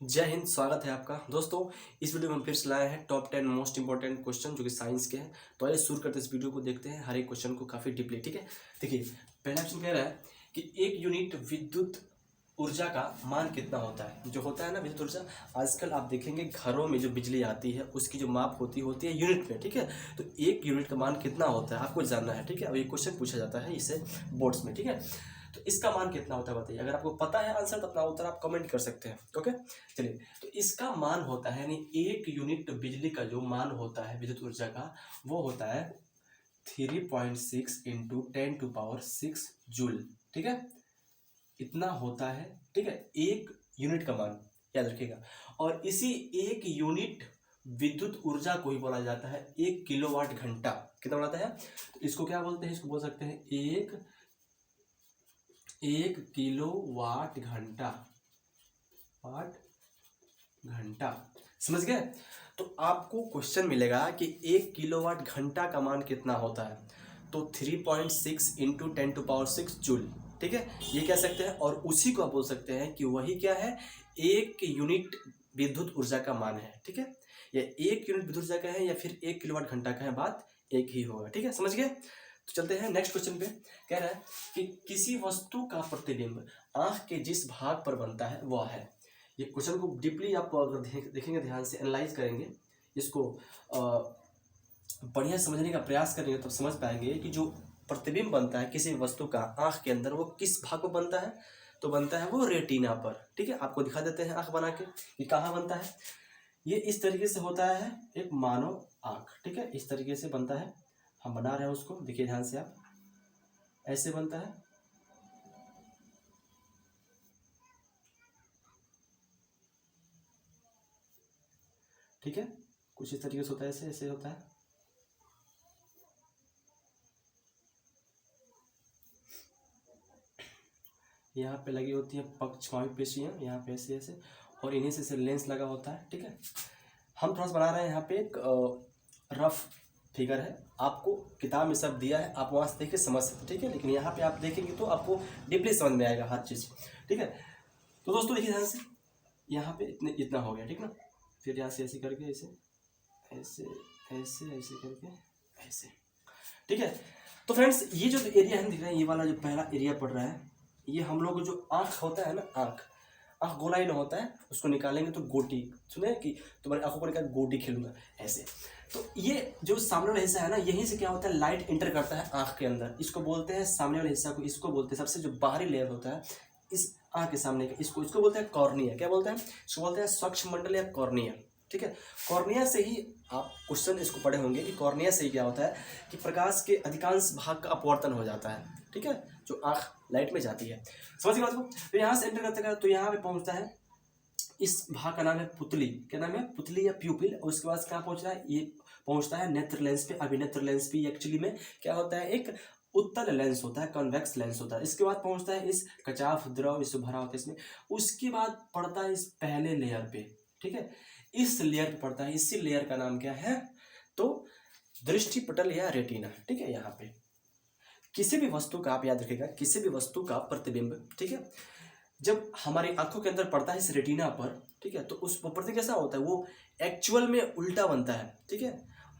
जय हिंद। स्वागत है आपका दोस्तों। इस वीडियो में हम फिर से लाए हैं टॉप 10 मोस्ट इंपॉर्टेंट क्वेश्चन जो कि साइंस के हैं। तो आइए शुरू करते हैं इस वीडियो को, देखते हैं हर एक क्वेश्चन को काफ़ी डीपली। ठीक है, देखिए पहला क्वेश्चन कह रहा है कि एक यूनिट विद्युत ऊर्जा का मान कितना होता है। जो होता है ना विद्युत ऊर्जा, आजकल आप देखेंगे घरों में जो बिजली आती है उसकी जो माप होती है यूनिट में। ठीक है, तो एक यूनिट का मान कितना होता है आपको जानना है। ठीक है, अब ये क्वेश्चन पूछा जाता है इससे बोर्ड्स में। ठीक है, तो इसका मान कितना होता है बताइए। अगर आपको पता है आंसर तो अपना उत्तर आप कमेंट कर सकते हैं। ओके, चलिए। तो इसका मान होता है, यानी एक यूनिट बिजली का जो मान होता है विद्युत ऊर्जा का, वो होता है 3.6 इंटू 10⁶ जूल। ठीक है, इतना होता है। ठीक है, एक यूनिट का मान याद रखिएगा। और इसी एक यूनिट विद्युत ऊर्जा को ही बोला जाता है 1 किलोवाट घंटा। कितना बनाता है, तो इसको क्या बोलते हैं, इसको बोल सकते हैं एक किलोवाट घंटा। वाट घंटा, समझ गए। तो आपको क्वेश्चन मिलेगा कि 1 किलोवाट घंटा का मान कितना होता है, तो 3.6 इंटू 10⁶ जूल। ठीक है, ये कह सकते हैं। और उसी को आप बोल सकते हैं कि वही क्या है, एक यूनिट विद्युत ऊर्जा का मान है। ठीक है, या एक यूनिट विद्युत ऊर्जा का है या फिर 1 किलोवाट घंटा का है, बात एक ही होगा। ठीक है, समझ गए। तो चलते हैं नेक्स्ट क्वेश्चन पे। कह रहा है कि किसी वस्तु का प्रतिबिंब आंख के जिस भाग पर बनता है वह है। ये क्वेश्चन को डीपली आप अगर देखेंगे, ध्यान से एनालाइज करेंगे, इसको बढ़िया समझने का प्रयास करेंगे, तब समझ पाएंगे कि जो प्रतिबिंब बनता है किसी वस्तु का आंख के अंदर, वो किस भाग पर बनता है। तो बनता है वो रेटिना पर। ठीक है, आपको दिखा देते हैं आंख बना के कि कहाँ बनता है। ये इस तरीके से होता है एक मानव आंख। ठीक है, इस तरीके से बनता है, हम बना रहे हैं उसको, देखिए ध्यान से आप, ऐसे बनता है। ठीक है, कुछ इस तरीके से होता है, ऐसे ऐसे होता है। यहाँ पे लगी होती है पक्षमावी पेशियाँ, यहाँ पे ऐसे ऐसे, और इन्हीं से लेंस लगा होता है। ठीक है, हम थोड़ा सा बना रहे हैं, यहाँ पे एक रफ फिगर है, आपको किताब में सब दिया है, आप वहाँ से देख के समझ सकते। ठीक है, लेकिन यहाँ पे आप देखेंगे तो आपको डीपली समझ में आएगा हर चीज़। ठीक है, तो दोस्तों देखिए ध्यान से, यहाँ पे इतना हो गया। ठीक ना, फिर यहाँ से ऐसे करके ऐसे ऐसे ऐसे ऐसे करके ऐसे। ठीक है, तो फ्रेंड्स ये जो एरिया है दिख रहा है, ये वाला जो पहला एरिया पड़ रहा है, ये हम लोग जो आँख होता है ना, आँख गोलाई ना होता है, उसको निकालेंगे तो गोटी, सुने कि तुम्हारी आंखों को निकाल गोटी खेलूंगा ऐसे। तो ये जो सामने वाला हिस्सा है ना, यहीं से क्या होता है, लाइट इंटर करता है आँख के अंदर, इसको बोलते हैं सामने वाले हिस्सा को, इसको बोलते हैं सबसे जो बाहरी लेयर होता है इस आँख के सामने का, इसको बोलते हैं कॉर्निया। क्या बोलते हैं, इसको बोलते हैं स्वच्छ मंडल या कॉर्निया। ठीक है, कॉर्निया से ही आप क्वेश्चन इसको पढ़े होंगे कि कॉर्निया से ही क्या होता है कि प्रकाश के अधिकांश भाग का अपवर्तन हो जाता है। ठीक है, जो आँख लाइट में जाती है, समझ गए बात को। तो यहाँ से एंटर करते करते तो यहाँ पे पहुँचता है, इस भाग का नाम है पुतली। क्या नाम है, पुतली या प्यूपिल। और उसके बाद कहाँ पहुँच रहा है, ये पहुँचता है नेत्र लेंस पे। अभिनेत्र लेंस पे एक्चुअली में क्या होता है, एक उत्तल लेंस होता है, कॉन्वेक्स लेंस होता है। इसके बाद पहुँचता है इस कचाफ द्रव, इससे भरा होता है इसमें। उसके बाद पड़ता है इस पहले लेयर पे। ठीक है, इस लेयर पे पड़ता है, इसी लेयर का नाम क्या है, तो दृष्टिपटल या रेटिना। ठीक है, यहाँ पे किसी भी वस्तु का, आप याद रखिएगा, किसी भी वस्तु का प्रतिबिंब, ठीक है, जब हमारी आंखों के अंदर पड़ता है इस रेटिना पर, ठीक है, तो उस प्रतिबिंब कैसा होता है, वो एक्चुअल में उल्टा बनता है। ठीक है,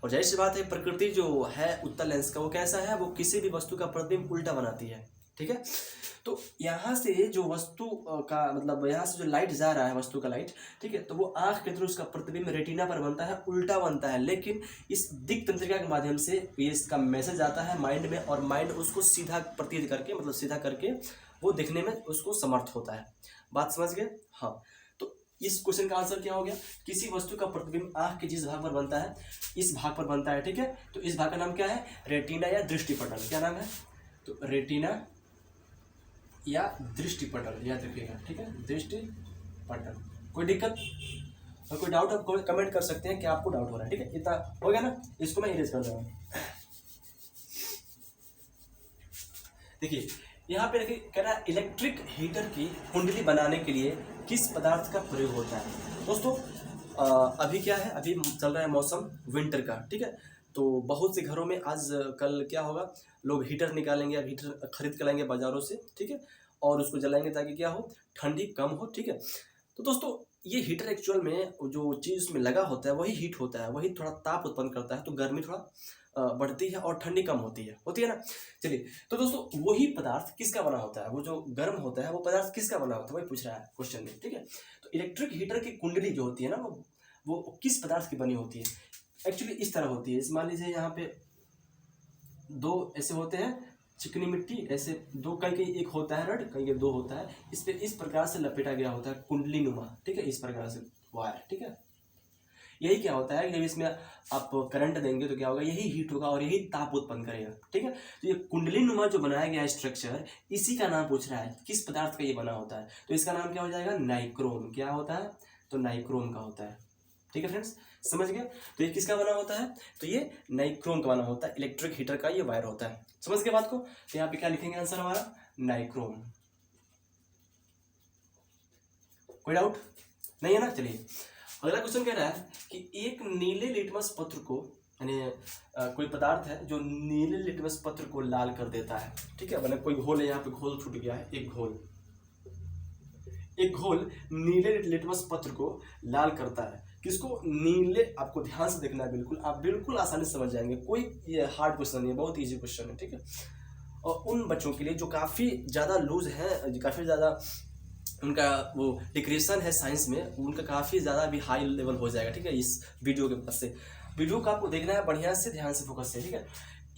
और जाहिर सी बात है, प्रकृति जो है उत्तल लेंस का, वो कैसा है, वो किसी भी वस्तु का प्रतिबिंब उल्टा बनाती है। ठीक है, तो यहाँ से जो वस्तु का मतलब, यहाँ से जो लाइट जा रहा है, वस्तु का लाइट, ठीक है, तो वो आंख के थ्रू उसका प्रतिबिंब रेटिना पर बनता है, उल्टा बनता है। लेकिन इस दिक् तंत्रिका के माध्यम से ये इसका मैसेज आता है माइंड में, और माइंड उसको सीधा प्रतीत करके, मतलब सीधा करके वो दिखने में उसको समर्थ होता है। बात समझ गए। हाँ, तो इस क्वेश्चन का आंसर क्या हो गया, किसी वस्तु का प्रतिबिंब आंख के जिस भाग पर बनता है, इस भाग पर बनता है। ठीक है, तो इस भाग का नाम क्या है, रेटिना या दृष्टिपटल। क्या नाम है, तो रेटिना या दृष्टिपटल, याद रखिएगा। ठीक है, दृष्टिपटल। कोई दिक्कत और कोई डाउट आप कमेंट कर सकते हैं कि आपको डाउट हो रहा है। ठीक है, इतना हो गया ना, इसको मैं इरेज कर रहा हूँ। देखिए यहाँ पे देखिए, कह रहा है इलेक्ट्रिक हीटर की कुंडली बनाने के लिए किस पदार्थ का प्रयोग होता है। दोस्तों अभी क्या है, अभी चल रहा है मौसम विंटर का। ठीक है, तो बहुत से घरों में आज कल क्या होगा, लोग हीटर निकालेंगे या हीटर खरीद के लाएंगे बाजारों से। ठीक है, और उसको जलाएंगे ताकि क्या हो, ठंडी कम हो। ठीक है, तो दोस्तों ये हीटर एक्चुअल में जो चीज़ उसमें लगा होता है वही हीट होता है, वही थोड़ा ताप उत्पन्न करता है, तो गर्मी थोड़ा बढ़ती है और ठंडी कम होती है ना। चलिए, तो दोस्तों वही पदार्थ किसका बना होता है, वो जो गर्म होता है वो पदार्थ किसका बना होता है, वही पूछ रहा है क्वेश्चन में, ठीक है। तो इलेक्ट्रिक हीटर की कुंडली जो होती है ना, वो किस पदार्थ की बनी होती है। एक्चुअली इस तरह होती है, इस मान लीजिए यहाँ पे दो ऐसे होते हैं चिकनी मिट्टी, ऐसे दो, कहीं एक होता है रड, कहीं दो होता है, इस पे इस प्रकार से लपेटा गया होता है कुंडली नुमा, ठीक है, इस प्रकार से वायर, ठीक है। यही क्या होता है, जब इसमें आप करंट देंगे तो क्या होगा, यही हीट होगा और यही ताप उत्पन्न करेगा, ठीक है। तो ये कुंडली नुमा जो बनाया गया स्ट्रक्चर, इसी का नाम पूछ रहा है, किस पदार्थ का ये बना होता है, तो इसका नाम क्या हो जाएगा, नाइक्रोम। क्या होता है, तो नाइक्रोम का होता है, ठीक है फ्रेंड्स, समझ गए। तो ये किसका बना होता है, तो ये नाइक्रोम का बना होता है, इलेक्ट्रिक हीटर का ये वायर होता है, समझ गए बात को। तो यहाँ पे क्या लिखेंगे आंसर हमारा, नाइक्रोम। कोई डाउट नहीं है ना। चलिए, अगला क्वेश्चन कह रहा है कि एक नीले लिटमस पत्र को, यानी कोई पदार्थ है जो नीले लिटमस पत्र को लाल कर देता है, ठीक है। मैंने कोई घोल है, यहाँ पे घोल छूट गया है, एक घोल नीले लिटमस पत्र को लाल करता है, किसको, नीले, आपको ध्यान से देखना है, बिल्कुल आप बिल्कुल आसानी से समझ जाएंगे, कोई ये हार्ड क्वेश्चन नहीं है, बहुत इजी क्वेश्चन है, ठीक है। और उन बच्चों के लिए जो काफ़ी ज़्यादा लूज है, काफ़ी ज़्यादा उनका वो डिक्रेशन है साइंस में, उनका काफ़ी ज़्यादा भी हाई लेवल हो जाएगा, ठीक है, इस वीडियो के पास से। वीडियो को आपको देखना है बढ़िया से, ध्यान से, फोकस से, ठीक है।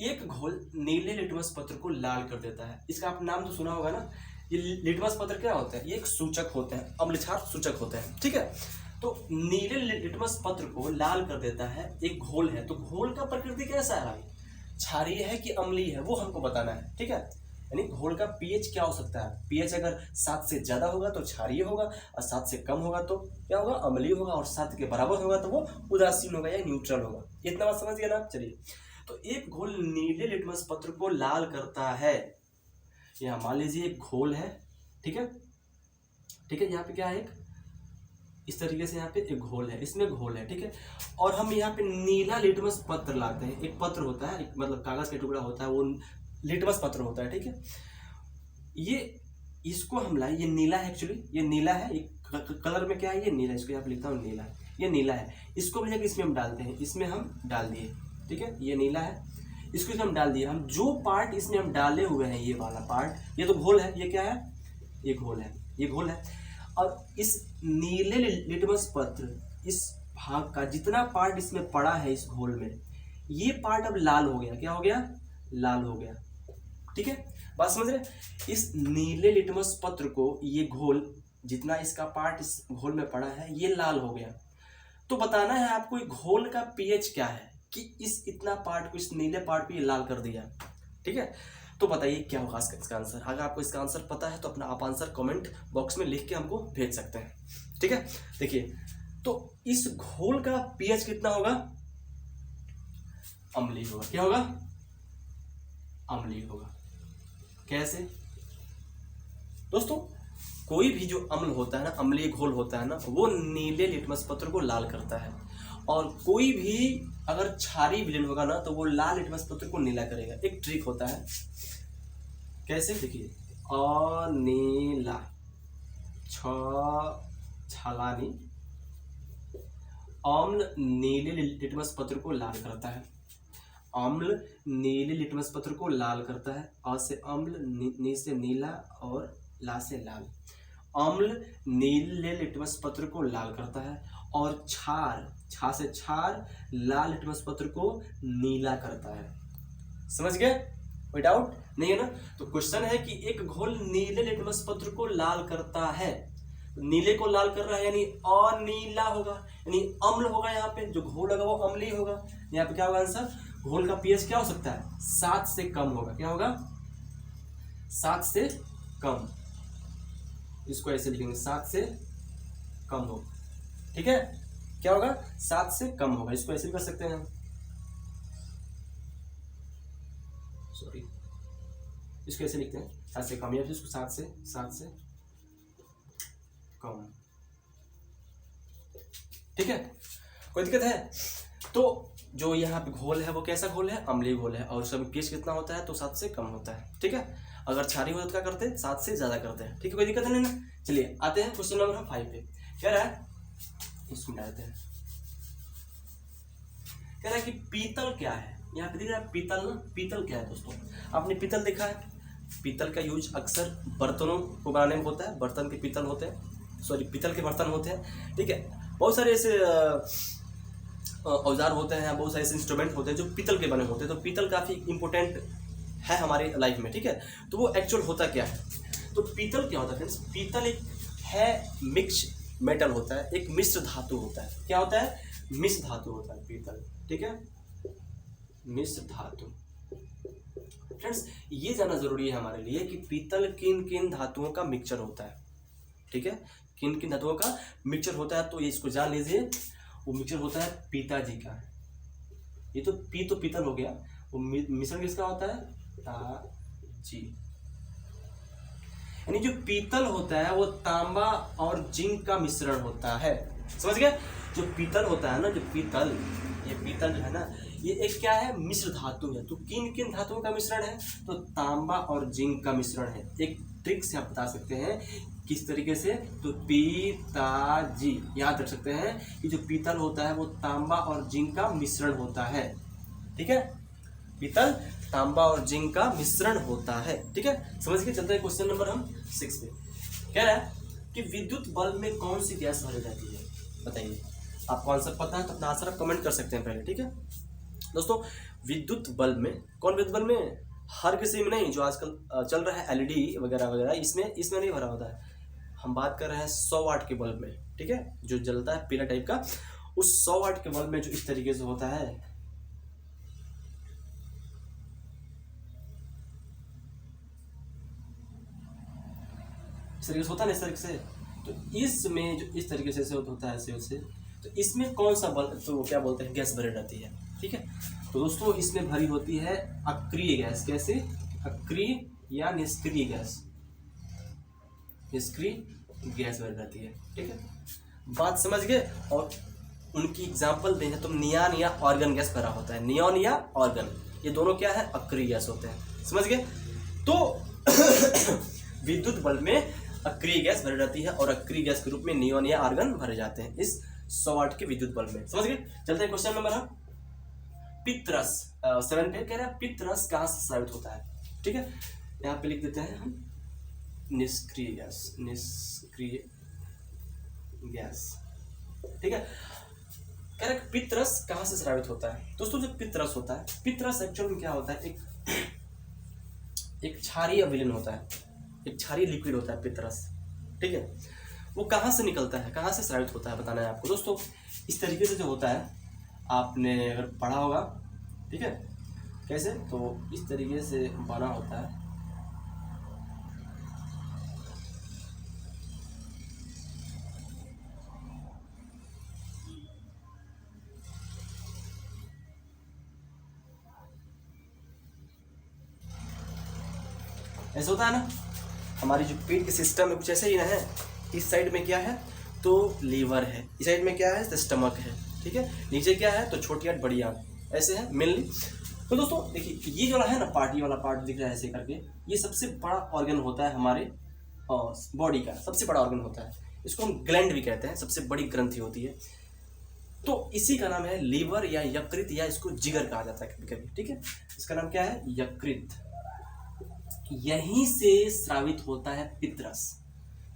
एक घोल नीले लिटमस पत्र को लाल कर देता है, इसका आप नाम तो सुना होगा ना। ये लिटमस पत्र क्या होता है, ये एक सूचक होते हैं, अम्लक्षार सूचक होते हैं, ठीक है। तो नीले लिटमस पत्र को लाल कर देता है एक घोल है, तो घोल का प्रकृति कैसा है भाई, क्षारीय है कि अम्लीय है, वो हमको बताना है, ठीक है। यानी घोल का पीएच क्या हो सकता है, पीएच अगर 7 से ज्यादा होगा तो क्षारीय होगा, और 7 से कम होगा तो क्या होगा, अम्लीय होगा, और 7 के बराबर होगा तो वो उदासीन होगा या न्यूट्रल होगा। इतना बात समझ गया ना। चलिए, तो एक घोल नीले लिटमस पत्र को लाल करता है, यहाँ मान लीजिए एक घोल है, ठीक है, ठीक है, यहाँ पे क्या है, एक इस तरीके से यहाँ पे एक घोल है, इसमें घोल है, ठीक है, और हम यहाँ पे नीला लिटमस पत्र लाते हैं, एक पत्र होता है, एक मतलब कागज का टुकड़ा होता है, वो लिटमस पत्र होता है, ठीक है। ये इसको हम लाए, ये नीला है, एक्चुअली ये नीला है, एक कलर में क्या है, ये नीला, इसको यहाँ पे लिखता हूँ नीला, ये नीला है, इसको हम लेकर इसमें हम डालते हैं, इसमें हम डाल दिए, ठीक है, ये नीला है, इसको इसमें हम डाल दिए, हम जो पार्ट इसमें हम डाले हुए हैं, ये वाला पार्ट, ये तो घोल है, ये क्या है, ये घोल है, ये घोल है, और इस नीले लिटमस पत्र, इस भाग का जितना पार्ट इसमें पड़ा है इस घोल में, ये पार्ट अब लाल हो गया, क्या हो गया, लाल हो गया, ठीक है, बात समझ रहे। इस नीले लिटमस पत्र को, ये घोल जितना इसका पार्ट इस घोल में पड़ा है, ये लाल हो गया, तो बताना है आपको घोल का पीएच क्या है, कि इस इतना पार्ट को, इस नीले पार्ट को ये लाल कर दिया, ठीक है। तो बताइए क्या होगा इसका आंसर। अगर आपको इसका आंसर पता है तो अपना आप आंसर कमेंट बॉक्स में लिख के हमको भेज सकते हैं, ठीक है। देखिए, तो इस घोल का पीएच कितना होगा, अम्लीय होगा, क्या होगा, अम्लीय होगा। कैसे दोस्तों, कोई भी जो अम्ल होता है ना, अम्लीय घोल होता है ना, वो नीले लिटमस पत्र को लाल करता है, और कोई भी अगर क्षारीय विलयन होगा ना, तो वो लाल लिटमस पत्र को नीला करेगा। एक ट्रिक होता है, कैसे, देखिए, अनीला छलानी अम्ल नीले लिटमस पत्र को लाल करता है, अम्ल नीले लिटमस पत्र को लाल करता है, अ से अम्ल, नी से नीला और ला से लाल। अम्ल नीले लिटमस पत्र को लाल करता है, और क्षार, छा से क्षार, लाल लिटमस पत्र को नीला करता है। समझ गए, कोई डाउट नहीं है ना। तो क्वेश्चन है कि एक घोल नीले लिटमस पत्र को लाल करता है, नीले को लाल कर रहा है यानी अनीला होगा, यानी अम्ल होगा, यहाँ पे जो घोल होगा वो अम्लीय होगा। यहाँ पे क्या होगा आंसर, घोल का पीएच क्या हो सकता है, 7 से कम होगा, क्या होगा, 7 से कम, इसको ऐसे लिखेंगे, 7 से कम होगा, ठीक है, क्या होगा, 7 से कम होगा, इसको ऐसे भी कर सकते हैं हम, सॉरी, इसको ऐसे लिखते हैं 7 से कम, या फिर इसको 7 से कम, ठीक है, कोई दिक्कत है। तो जो यहाँ पे घोल है वो कैसा घोल है, अम्लीय घोल है, और उसका पीएच कितना होता है, तो 7 से कम होता है, ठीक है। अगर क्षारीय होता क्या करते हैं, 7 से ज्यादा करते हैं, ठीक है, कोई दिक्कत नहीं ना। चलिए आते हैं क्वेश्चन नंबर 5 पे। कह रहा है इसमें डालते हैं। कह रहा है कि पीतल क्या है, यहाँ पे दिख रहा है पीतल ना। पीतल क्या है दोस्तों, आपने पीतल देखा है? पीतल का यूज अक्सर बर्तनों को बनाने में होता है, बर्तन के पीतल होते हैं, सॉरी पीतल के बर्तन होते हैं, ठीक है। बहुत सारे ऐसे औजार होते हैं, बहुत सारे ऐसे इंस्ट्रूमेंट होते हैं जो पीतल के बने होते हैं। तो पीतल काफ़ी इंपॉर्टेंट है हमारे लाइफ में, ठीक है। तो वो एक्चुअल होता क्या है, तो पीतल क्या होता है फ्रेंड्स, पीतल एक है मिक्स मेटल होता है, एक मिश्र धातु होता है। क्या होता है? मिश्र धातु होता है पीतल, ठीक है, मिश्र धातु। फ्रेंड्स ये जानना जरूरी है हमारे लिए कि पीतल किन किन धातुओं का मिक्सचर होता है, ठीक है, किन किन धातुओं का मिक्सचर होता है। तो ये इसको जान लीजिए, वो मिक्सचर होता है पिताजी का। ये तो पीतल हो गया, वो मिश्रण किसका होता है? ताजी। यानी जो पीतल होता है वो तांबा और जिंक का मिश्रण होता है, समझ गए? जो पीतल होता है ना, जो पीतल, ये पीतल जो है ना, ये एक क्या है? मिश्र धातु है। तो किन किन धातुओं का मिश्रण है? तो तांबा और जिंक का मिश्रण है। एक ट्रिक से आप बता सकते हैं किस तरीके से, तो पिताजी याद रख सकते हैं कि जो पीतल होता है वो तांबा और जिंक का मिश्रण होता है, ठीक है। पीतल तांबा और जिंक का मिश्रण होता है, ठीक है। समझ के चलते हैं क्वेश्चन नंबर हम 6 पे। कह रहा है कि विद्युत बल्ब में कौन सी गैस भरी जाती है, बताइए। आपको आंसर पता है तो अपना आंसर आप कमेंट कर सकते हैं पहले, ठीक है दोस्तों। विद्युत बल्ब में, कौन विद्युत बल्ब में? हर किसी में नहीं, जो आजकल चल रहा है एलईडी वगैरह वगैरह, इसमें नहीं भरा होता है। हम बात कर रहे हैं 100 वाट के बल्ब में, ठीक है, जो जलता है पीला टाइप का। उस 100 वाट के बल्ब में जो इस तरीके से होता है, इस तरीके से होता है ना, इस तरीके से। तो इसमें जो इस तरीके से होता है ऐसे, तो इसमें कौन सा बल्ब, तो क्या बोलते हैं, गैस भरी रहती है, ठीक है। तो दोस्तों इसमें भरी होती है अक्रिय गैस। कैसे? अक्रिय या निष्क्रिय गैस, निष्क्रिय गैस भरी रहती है, ठीक है। बात समझ गए? और उनकी एग्जाम्पल दें तो नियॉन या ऑर्गन गैस भरा होता है। नियॉन या ऑर्गन, ये दोनों क्या है? अक्रिय गैस होते हैं, समझ गए? तो विद्युत बल्ब में अक्रिय गैस भरी रहती है और अक्रिय गैस के रूप में नियॉन या आर्गन भरे जाते हैं इस 100 वाट के विद्युत बल्ब में, समझ गए? चलते हैं क्वेश्चन नंबर हम पित्तरस 7 पे। कह रहा है पित्तरस कहाँ से स्रावित होता है, ठीक है। यहाँ पे लिख देते हैं हम निष्क्रिय गैस, निष्क्रिय गैस, ठीक है। कह रहा है पित्तरस कहाँ से स्रावित होता है। दोस्तों जो पित्तरस होता है, पित्तरस एक्चुअल में क्या होता है, एक क्षारीय विलयन होता है, एक क्षारीय लिक्विड होता है पित्तरस, ठीक है। वो कहाँ से निकलता है, कहाँ से स्रावित होता है, बताना है आपको दोस्तों। इस तरीके से जो होता है, आपने अगर पढ़ा होगा, ठीक है, कैसे, तो इस तरीके से बना होता है, ऐसे होता है ना। हमारी जो पेट के सिस्टम है कुछ ऐसे ही ना है। इस साइड में क्या है, तो लीवर है, इस साइड में क्या है, तो स्टमक है, ठीक है। नीचे क्या है, तो छोटी आंत बड़ी आंत, ऐसे है मेनली। तो दोस्तों देखिए ये जो है ना पार्ट, ये वाला पार्ट दिख रहा है ऐसे करके, ये सबसे बड़ा ऑर्गन होता है हमारे बॉडी का, सबसे बड़ा ऑर्गन होता है। इसको हम ग्लैंड भी कहते हैं, सबसे बड़ी ग्रंथि होती है। तो इसी का नाम है लीवर या यकृत, या इसको जिगर कहा जाता है कभी कभी, ठीक है। इसका नाम क्या है, यकृत। यहीं से स्रावित होता है पित्तरस।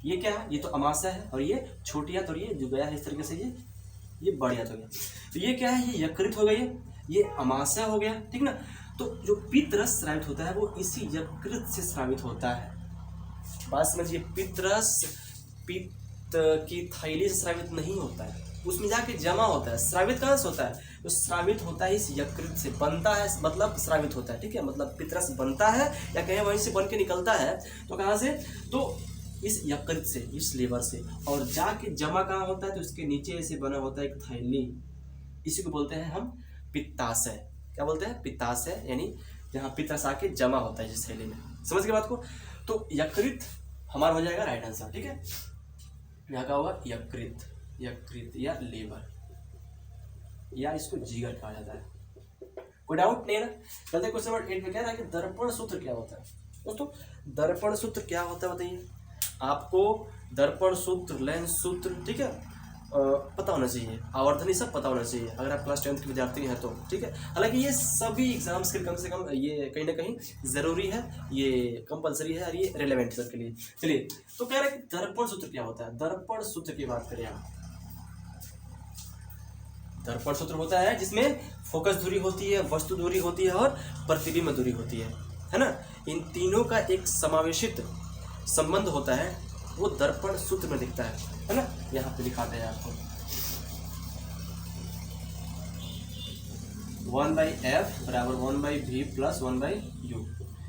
ये क्या है, ये तो अमाशय है, और ये छोटी आंत, और ये जो गया है इस तरीके से, ये बड़ी आंत हो गया। तो ये क्या है, ये यकृत हो गई, ये अमाशय हो गया, ठीक ना। तो जो पित्तरस स्रावित होता है वो इसी यकृत से स्रावित होता है। बात समझिए, पित्तरस पित्त की थैली से स्रावित नहीं होता है, उसमें जाके जमा होता है। स्रावित कहाँ से होता है, तो स्रावित होता है इस यकृत से, बनता है मतलब स्रावित होता है, ठीक है। मतलब पित्तरस बनता है या कहीं वहीं से बन के निकलता है, तो कहाँ से, तो इस यकृत से, इस लीवर से, और जाके जमा कहाँ होता है, तो इसके नीचे से बना होता है एक थैली, इसी को बोलते हैं हम पित्ताशय। क्या बोलते हैं, पित्ताशय, यानी जहाँ पित्तरस आके जमा होता है इस थैली में, समझ गए बात को। तो यकृत हमारा हो जाएगा राइट आंसर, ठीक है। यहाँ का होगा यकृत, यकृत या लीवर, या इसको जिगर कहा जाता है। कोई डाउट नहीं है ना। चलते क्वेश्चन नंबर 8 में कह रहा है कि दर्पण सूत्र क्या होता है। दोस्तों दर्पण सूत्र क्या होता है बताइए आपको। दर्पण सूत्र, लेंस सूत्र, ठीक है, पता होना चाहिए, आवर्धन ये सब पता होना चाहिए अगर आप क्लास 10th के विद्यार्थी हैं तो, ठीक है। हालांकि ये सभी एग्जाम्स के कम से कम ये कहीं ना कहीं ज़रूरी है, ये कंपलसरी है और ये रिलेवेंट सबके लिए। चलिए, तो कह रहे हैं कि दर्पण सूत्र क्या होता है। दर्पण सूत्र की बात करें आप, दर्पण सूत्र होता है जिसमें फोकस दूरी होती है, वस्तु दूरी होती है और प्रतिबिंब दूरी होती है ना। इन तीनों का एक समावेशित संबंध होता है, वो दर्पण सूत्र में दिखता है ना। यहाँ पे दिखाते हैं आपको 1/f बराबर 1/v प्लस 1/u।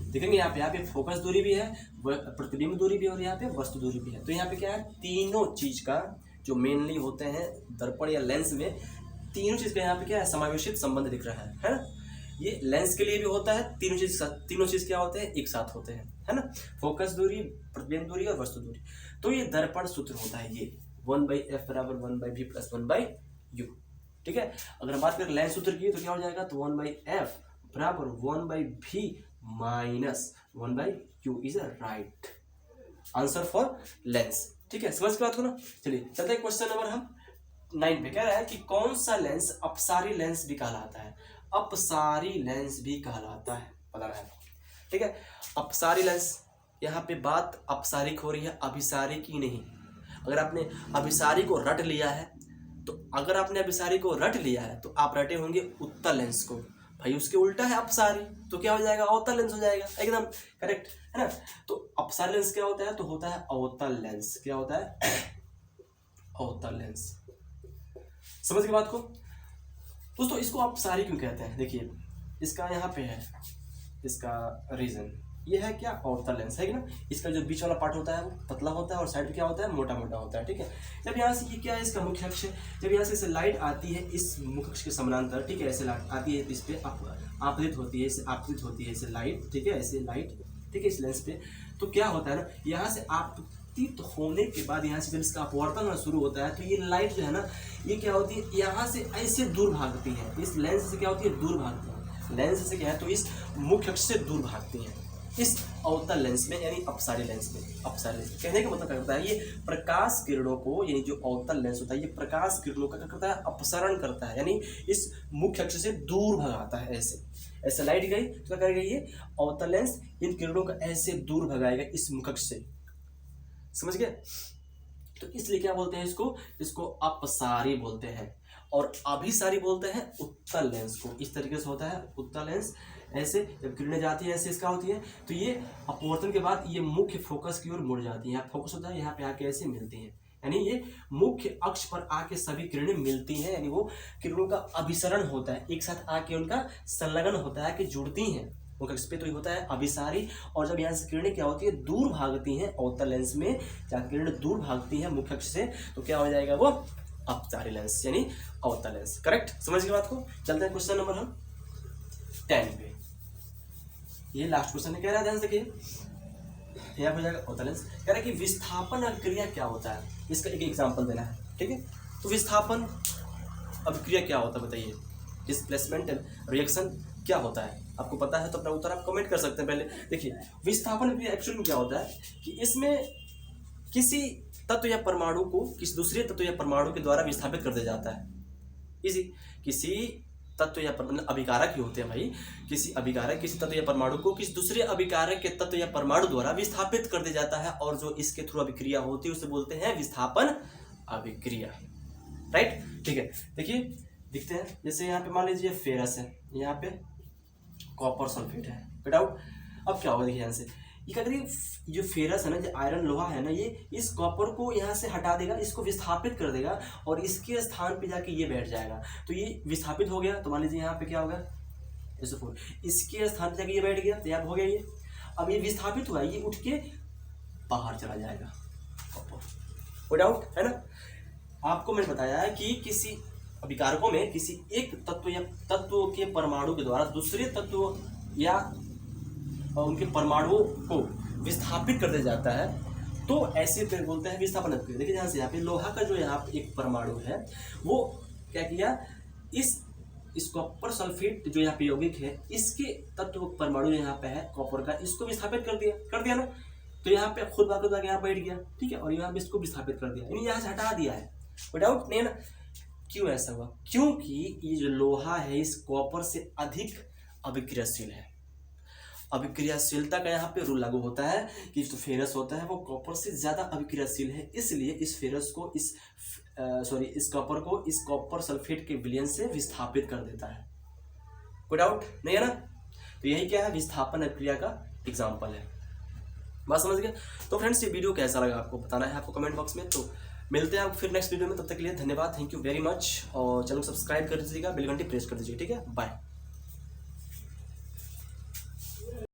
देखेंगे यहाँ पे फोकस दूरी भी है, प्रतिबिंब दूरी भी है और यहाँ पे वस्तु दूरी भी है। तो यहाँ पे क्या है, तीनों चीज का जो मेनली होते हैं दर्पण या लेंस में, तीनों चीज का यहाँ पे क्या है, समावेशित संबंध दिख रहा है ना। ये लेंस के लिए भी होता है, तीनों चीज क्या होते हैं, एक साथ होते हैं, है ना। फोकस दूरी, प्रतिबिंब दूरी और वस्तु दूरी। तो ये दर्पण सूत्र होता है, ये 1/f बराबर 1/v प्लस 1/u, ठीक है। अगर हम बात करें लेंस सूत्र की तो क्या हो जाएगा, तो 1/f बराबर 1/v minus 1/u is a right answer for Lenz, ठीक है। समझ के बात हो ना। चलिए चलते हैं क्वेश्चन नंबर हम 9 पे। कह रहा है कि कौन सा लेंस अपसारी लेंस भी कहलाता है। अपसारी लेंस भी कहलाता है, पता है, ठीक है। अपसारी लेंस, यहाँ पे बात अपसारिक हो रही है, अभिसारी की नहीं। अगर आपने अभिसारी को रट लिया है तो, अगर आपने अभिसारी को रट लिया है तो आप रटे होंगे उत्तल लेंस को, भाई उसके उल्टा है अपसारी, तो क्या हो जाएगा, अवतल लेंस हो जाएगा, एकदम करेक्ट है ना। तो अपसारी लेंस क्या होता है, तो होता है अवतल लेंस। क्या होता है, अवतल लेंस। समझ गए बात को दोस्तों। इसको अपसारी क्यों कहते हैं, देखिए इसका यहाँ पे है, इसका रीजन ये है क्या, अवतल लेंस है कि ना। इसका जो बीच वाला पार्ट होता है वो पतला होता है और साइड पे क्या होता है, मोटा मोटा होता है, ठीक है। जब यहाँ से ये क्या है, इसका मुख्य अक्ष है, जब यहाँ से इसे लाइट आती है इस मुख्य अक्ष के समानांतर, ठीक है, ऐसे लाइट आती है इस पे आपतित होती है, इसे आपतित होती है इसे लाइट, ठीक है, ऐसे लाइट, ठीक है, इस लेंस पे। तो क्या होता है ना, यहाँ से आपतित होने के बाद यहाँ से जब इसका अपवर्तन होना शुरू होता है तो ये लाइट जो है ना, ये क्या होती है, यहाँ से ऐसे दूर भागती है, इस लेंस से क्या होती है, दूर भागती है। लेंस से क्या है, तो इस मुख्य अक्ष से दूर भागती है इस अवतल लेंस में, यानी अपसारी लेंस में। अपसारी लेंस कहने का मतलब क्या होता है, ये प्रकाश किरणों को, यानी जो अवतल लेंस होता है ये प्रकाश किरणों का क्या करता है, अपसरण करता है, यानी इस मुख्य अक्ष से दूर भगाता है। ऐसे ऐसे लाइट गई तो क्या करेगा, ये अवतल लेंस इन किरणों को ऐसे दूर भगाएगा इस मुख्य अक्ष से, समझ गए। तो इसलिए क्या बोलते हैं इसको, इसको अपसारी बोलते हैं। और अभिसारी बोलते हैं उत्तल लेंस को। इस तरीके से होता है उत्तल लेंस, ऐसे जब किरणें जाती है ऐसे इसका होती है, तो ये अपवर्तन के बाद ये मुख्य फोकस की ओर मुड़ जाती है। यहाँ फोकस होता है, यहाँ पे आके ऐसे मिलती है, यानी ये मुख्य अक्ष पर आके सभी किरणें मिलती हैं, यानी वो किरणों का अभिसरण होता है, एक साथ आके उनका संलग्न होता है कि जुड़ती हैं मुख्य अक्ष पे, तो ये होता है अभिसारी। और जब यहाँ से किरणें क्या होती है, दूर भागती हैं अवतल लेंस में, जहाँ किरणें दूर भागती हैं मुख्य अक्ष से, तो क्या हो जाएगा, वो अपसारी लेंस यानी अवतल लेंस। करेक्ट, समझ गए बात को। चलते हैं क्वेश्चन नंबर हम 10 पे। ये लास्ट क्वेश्चन है, कह रहा है ध्यान से देखिए, यहाँ हो जाएगा अवतल लेंस। कह रहा है कि विस्थापन अभिक्रिया क्या होता है, इसका एक एग्जांपल देना है, ठीक है। तो विस्थापन अभिक्रिया क्या होता है बताइए, डिस्प्लेसमेंट रिएक्शन क्या होता है, आपको पता है तो अपना उत्तर आप कमेंट कर सकते हैं। पहले देखिए, विस्थापन अभिक्रिया एक्चुअली में क्या होता है कि इसमें किसी तत्व या परमाणु को किसी दूसरे तत्व या परमाणु के द्वारा विस्थापित कर दिया जाता है। इसी किसी तत्व या अभिकारक ही होते हैं भाई, किसी अभिकारक किसी तत्व या परमाणु को किसी दूसरे अभिकारक के तत्व या परमाणु द्वारा विस्थापित कर दिया जाता है, और जो इसके थ्रू अभिक्रिया होती है उसे बोलते हैं विस्थापन अभिक्रिया, राइट, ठीक है। देखिए दिखते हैं, जैसे यहाँ पे मान लीजिए फेरस है, यहाँ पे कॉपर सल्फेट है, गेट आउट। अब क्या होगा देखिए, यहाँ से ये क्या करेगी, जो फेरस है ना, जो आयरन लोहा है ना, ये इस कॉपर को यहाँ से हटा देगा, इसको विस्थापित कर देगा और इसके स्थान पे जाके ये बैठ जाएगा। तो ये विस्थापित हो गया, तो मान लीजिए यहाँ पे क्या होगा, SO4, इसके स्थान पे जाके ये बैठ गया, तो यहाँ हो गया ये। अब ये विस्थापित हुआ, ये उठ के बाहर चला जाएगा कॉपर, नो डाउट है ना। आपको मैंने बताया कि किसी अभिकारकों में किसी एक तत्व या तत्व के परमाणु के द्वारा दूसरे तत्व या उनके परमाणुओं को विस्थापित कर दिया जाता है, तो ऐसे पे बोलते हैं विस्थापन अभिक्रिया। देखिए ध्यान से, यहाँ पे लोहा का जो यहाँ पे एक परमाणु है, वो क्या किया, इस कॉपर सल्फेट जो यहाँ पे यौगिक है, इसके तत्व परमाणु यहाँ पे है कॉपर का, इसको विस्थापित कर दिया ना, तो यहाँ पे खुद बात यहाँ बैठ गया, ठीक है, और यहाँ पे इसको विस्थापित कर दिया, यानी यहाँ से हटा दिया है। कोई डाउट नहीं है ना? क्यों ऐसा हुआ? क्योंकि ये जो लोहा है इस कॉपर से अधिक अभिक्रियाशील है। अभिक्रियाशीलता का यहाँ पे रूल लागू होता है कि जो फेरस होता है वो कॉपर से ज्यादा अभिक्रियाशील है, इसलिए इस फेरस को इस कॉपर को इस कॉपर सल्फेट के विलयन से विस्थापित कर देता है। कोई डाउट नहीं है ना? तो यही क्या है, विस्थापन अभिक्रिया का एग्जाम्पल है। बात समझ गए? तो फ्रेंड्स ये वीडियो कैसा लगा आपको बताना है आपको कमेंट बॉक्स में। तो मिलते हैं आप फिर नेक्स्ट वीडियो में, तब तक के लिए धन्यवाद, थैंक यू वेरी मच। और चैनल को सब्सक्राइब कर दीजिएगा, बेल घंटी प्रेस कर दीजिए, ठीक है? बाय।